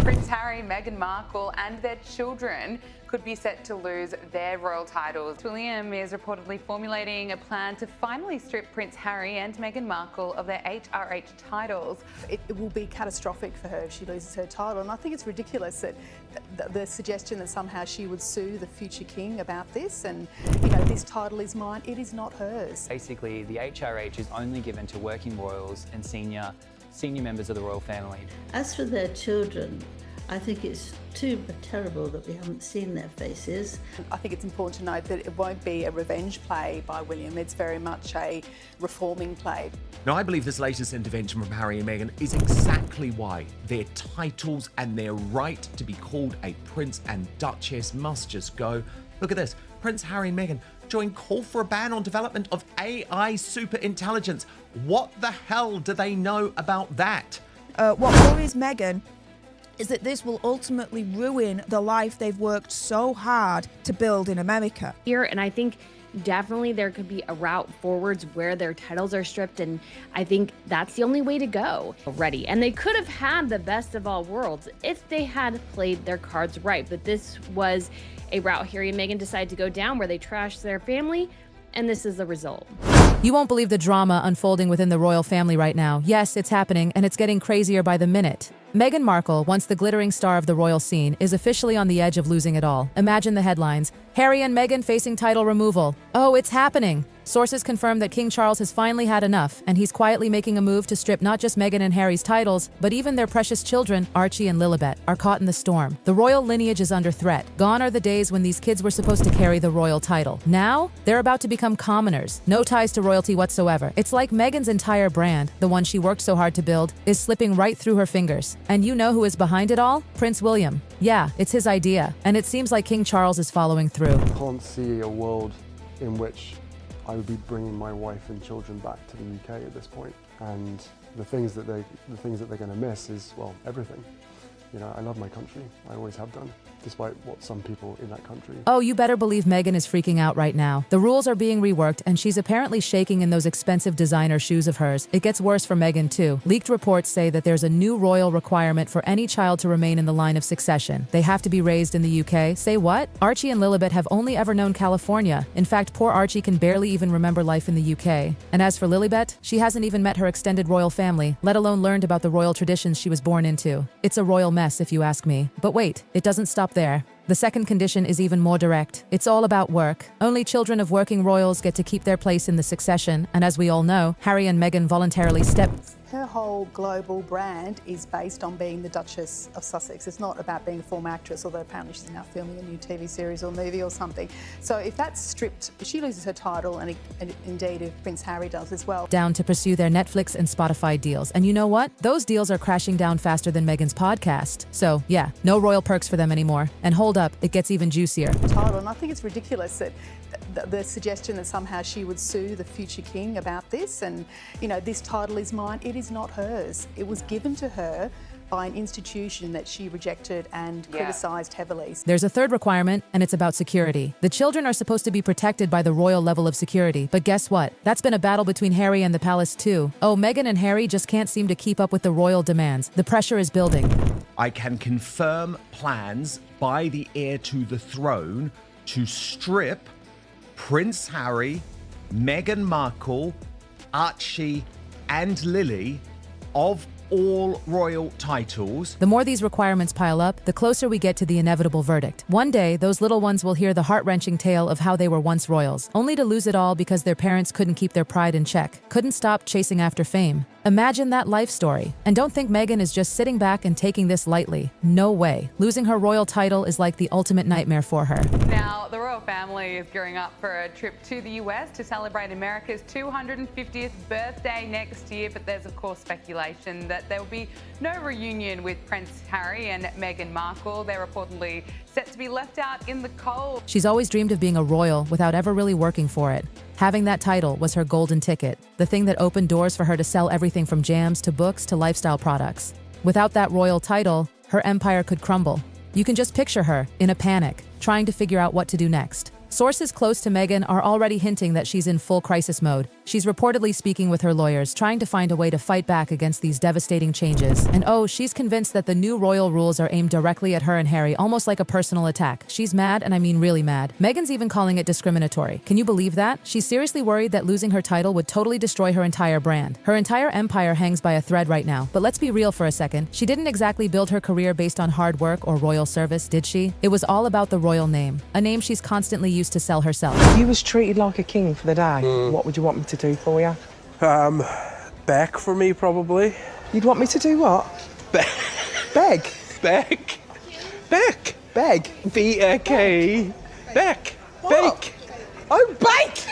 Prince Harry, Meghan Markle and their children could be set to lose their royal titles. William is reportedly formulating a plan to finally strip Prince Harry and Meghan Markle of their HRH titles. It will be catastrophic for her if she loses her title, and I think it's ridiculous that the suggestion that somehow she would sue the future king about this, and this title is mine. It is not hers. Basically, the HRH is only given to working royals and senior members of the royal family. As for their children, I think it's too terrible that we haven't seen their faces. I think it's important to note that it won't be a revenge play by William. It's very much a reforming play. Now, I believe this latest intervention from Harry and Meghan is exactly why their titles and their right to be called a prince and duchess must just go. Look at this. Prince Harry and Meghan join call for a ban on development of AI superintelligence. What the hell do they know about that? What worries Meghan is that this will ultimately ruin the life they've worked so hard to build in America. And I think definitely there could be a route forwards where their titles are stripped, and I think that's the only way to go already. And they could have had the best of all worlds if they had played their cards right, but this was a route Harry and Meghan decided to go down where they trashed their family, and this is the result. You won't believe the drama unfolding within the royal family right now. Yes, it's happening, and it's getting crazier by the minute. Meghan Markle, once the glittering star of the royal scene, is officially on the edge of losing it all. Imagine the headlines. Harry and Meghan facing title removal. Oh, it's happening. Sources confirm that King Charles has finally had enough, and he's quietly making a move to strip not just Meghan and Harry's titles, but even their precious children, Archie and Lilibet, are caught in the storm. The royal lineage is under threat. Gone are the days when these kids were supposed to carry the royal title. Now, they're about to become commoners. No ties to royalty whatsoever. It's like Meghan's entire brand, the one she worked so hard to build, is slipping right through her fingers. And you know who is behind it all? Prince William. Yeah, it's his idea, and it seems like King Charles is following through. I can't see a world in which I would be bringing my wife and children back to the UK at this point. And the things that they're going to miss is, well, everything. I love my country. I always have done, despite what some people in that country. Oh, you better believe Meghan is freaking out right now. The rules are being reworked, and she's apparently shaking in those expensive designer shoes of hers. It gets worse for Meghan, too. Leaked reports say that there's a new royal requirement for any child to remain in the line of succession. They have to be raised in the UK. Say what? Archie and Lilibet have only ever known California. In fact, poor Archie can barely even remember life in the UK. And as for Lilibet, she hasn't even met her extended royal family, let alone learned about the royal traditions she was born into. It's a royal mess, if you ask me. But wait, it doesn't stop there. The second condition is even more direct. It's all about work. Only children of working royals get to keep their place in the succession, and as we all know, Harry and Meghan voluntarily stepped. Her whole global brand is based on being the Duchess of Sussex. It's not about being a former actress, although apparently she's now filming a new TV series or movie or something. So if that's stripped, if she loses her title, and indeed if Prince Harry does as well. Down to pursue their Netflix and Spotify deals. And you know what? Those deals are crashing down faster than Meghan's podcast. So yeah, no royal perks for them anymore. And hold up, it gets even juicier. Title, and I think it's ridiculous that the suggestion that somehow she would sue the future king about this, and this title is mine. It is not hers. It was given to her by an institution that she rejected and criticised heavily. There's a third requirement, and it's about security. The children are supposed to be protected by the royal level of security, but guess what? That's been a battle between Harry and the palace too. Oh, Meghan and Harry just can't seem to keep up with the royal demands. The pressure is building. I can confirm plans by the heir to the throne to strip Prince Harry, Meghan Markle, Archie and Lily of all royal titles. The more these requirements pile up, the closer we get to the inevitable verdict. One day, those little ones will hear the heart-wrenching tale of how they were once royals, only to lose it all because their parents couldn't keep their pride in check, couldn't stop chasing after fame. Imagine that life story. And don't think Meghan is just sitting back and taking this lightly. No way. Losing her royal title is like the ultimate nightmare for her. Now, the royal family is gearing up for a trip to the US to celebrate America's 250th birthday next year, but there's of course speculation that there will be no reunion with Prince Harry and Meghan Markle. They're reportedly set to be left out in the cold. She's always dreamed of being a royal without ever really working for it. Having that title was her golden ticket, the thing that opened doors for her to sell everything from jams to books to lifestyle products. Without that royal title, her empire could crumble. You can just picture her, in a panic, trying to figure out what to do next. Sources close to Meghan are already hinting that she's in full crisis mode. She's reportedly speaking with her lawyers, trying to find a way to fight back against these devastating changes. And oh, she's convinced that the new royal rules are aimed directly at her and Harry, almost like a personal attack. She's mad, and I mean really mad. Meghan's even calling it discriminatory. Can you believe that? She's seriously worried that losing her title would totally destroy her entire brand. Her entire empire hangs by a thread right now. But let's be real for a second. She didn't exactly build her career based on hard work or royal service, did she? It was all about the royal name, a name she's constantly used to sell herself. You was treated like a king for the day. What would you want me to do for you? Beg for me, probably. You'd want me to do what? Beg. Beg? Beg. Beg? Beg? B-A-K. Beg. Bake. Oh, bake!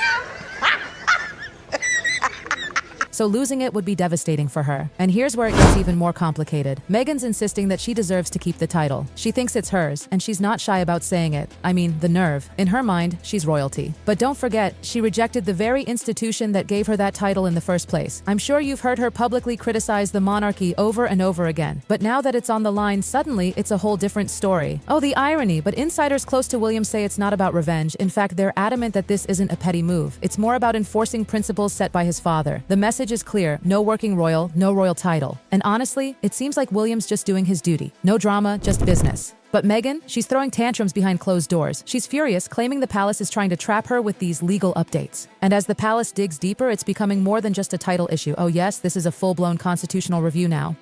So losing it would be devastating for her. And here's where it gets even more complicated. Meghan's insisting that she deserves to keep the title. She thinks it's hers, and she's not shy about saying it. I mean, the nerve. In her mind, she's royalty. But don't forget, she rejected the very institution that gave her that title in the first place. I'm sure you've heard her publicly criticize the monarchy over and over again. But now that it's on the line, suddenly it's a whole different story. Oh, the irony, but insiders close to William say it's not about revenge. In fact, they're adamant that this isn't a petty move. It's more about enforcing principles set by his father. The message is clear: no working royal, no royal title. And honestly, it seems like William's just doing his duty. No drama, just business. But Meghan, she's throwing tantrums behind closed doors. She's furious, claiming the palace is trying to trap her with these legal updates. And as the palace digs deeper, it's becoming more than just a title issue. Oh yes, this is a full-blown constitutional review now.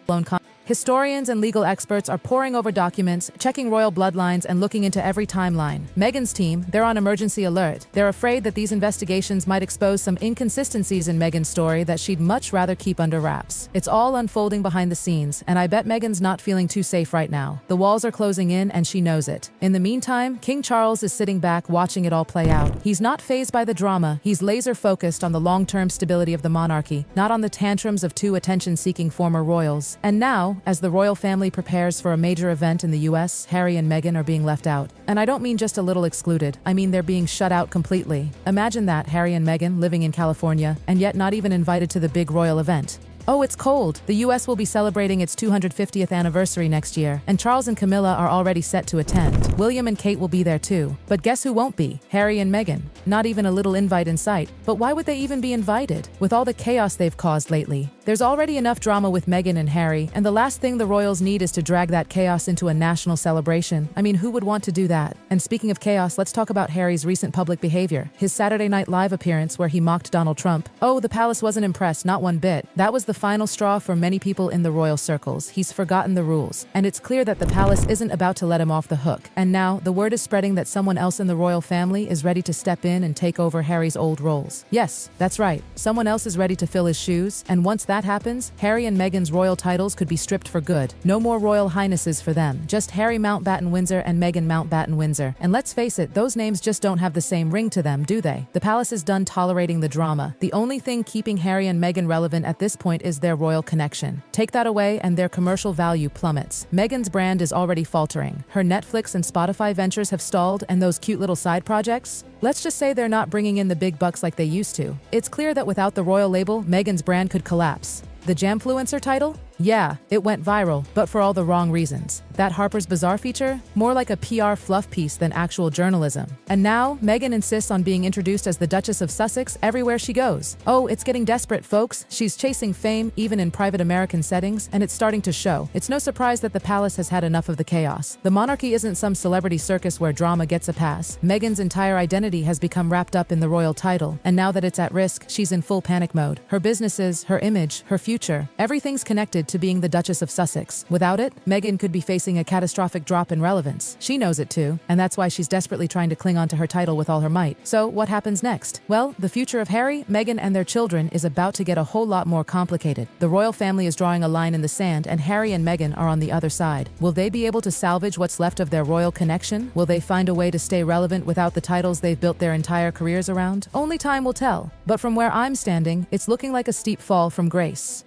Historians and legal experts are poring over documents, checking royal bloodlines, and looking into every timeline. Meghan's team, they're on emergency alert. They're afraid that these investigations might expose some inconsistencies in Meghan's story that she'd much rather keep under wraps. It's all unfolding behind the scenes, and I bet Meghan's not feeling too safe right now. The walls are closing in, and she knows it. In the meantime, King Charles is sitting back watching it all play out. He's not fazed by the drama. He's laser-focused on the long-term stability of the monarchy, not on the tantrums of two attention-seeking former royals. And now, as the royal family prepares for a major event in the US, Harry and Meghan are being left out. And I don't mean just a little excluded. I mean they're being shut out completely. Imagine that, Harry and Meghan living in California, and yet not even invited to the big royal event. Oh, it's cold. The US will be celebrating its 250th anniversary next year, and Charles and Camilla are already set to attend. William and Kate will be there too. But guess who won't be? Harry and Meghan. Not even a little invite in sight. But why would they even be invited? With all the chaos they've caused lately. There's already enough drama with Meghan and Harry, and the last thing the royals need is to drag that chaos into a national celebration. I mean, who would want to do that? And speaking of chaos, let's talk about Harry's recent public behavior. His Saturday Night Live appearance where he mocked Donald Trump. Oh, the palace wasn't impressed, not one bit. That was the final straw for many people in the royal circles. He's forgotten the rules. And it's clear that the palace isn't about to let him off the hook. And now, the word is spreading that someone else in the royal family is ready to step in and take over Harry's old roles. Yes, that's right. Someone else is ready to fill his shoes, and once that happens, Harry and Meghan's royal titles could be stripped for good. No more royal highnesses for them. Just Harry Mountbatten-Windsor and Meghan Mountbatten-Windsor. And let's face it, those names just don't have the same ring to them, do they? The palace is done tolerating the drama. The only thing keeping Harry and Meghan relevant at this point is their royal connection. Take that away and their commercial value plummets. Meghan's brand is already faltering. Her Netflix and Spotify ventures have stalled, and those cute little side projects? Let's just say they're not bringing in the big bucks like they used to. It's clear that without the royal label, Meghan's brand could collapse. The Jamfluencer title? Yeah, it went viral, but for all the wrong reasons. That Harper's Bazaar feature? More like a PR fluff piece than actual journalism. And now, Meghan insists on being introduced as the Duchess of Sussex everywhere she goes. Oh, it's getting desperate, folks. She's chasing fame, even in private American settings, and it's starting to show. It's no surprise that the palace has had enough of the chaos. The monarchy isn't some celebrity circus where drama gets a pass. Meghan's entire identity has become wrapped up in the royal title, and now that it's at risk, she's in full panic mode. Her businesses, her image, her future, everything's connected to being the Duchess of Sussex. Without it, Meghan could be facing a catastrophic drop in relevance. She knows it too, and that's why she's desperately trying to cling on to her title with all her might. So, what happens next? Well, the future of Harry, Meghan, and their children is about to get a whole lot more complicated. The royal family is drawing a line in the sand, and Harry and Meghan are on the other side. Will they be able to salvage what's left of their royal connection? Will they find a way to stay relevant without the titles they've built their entire careers around? Only time will tell. But from where I'm standing, it's looking like a steep fall from grace.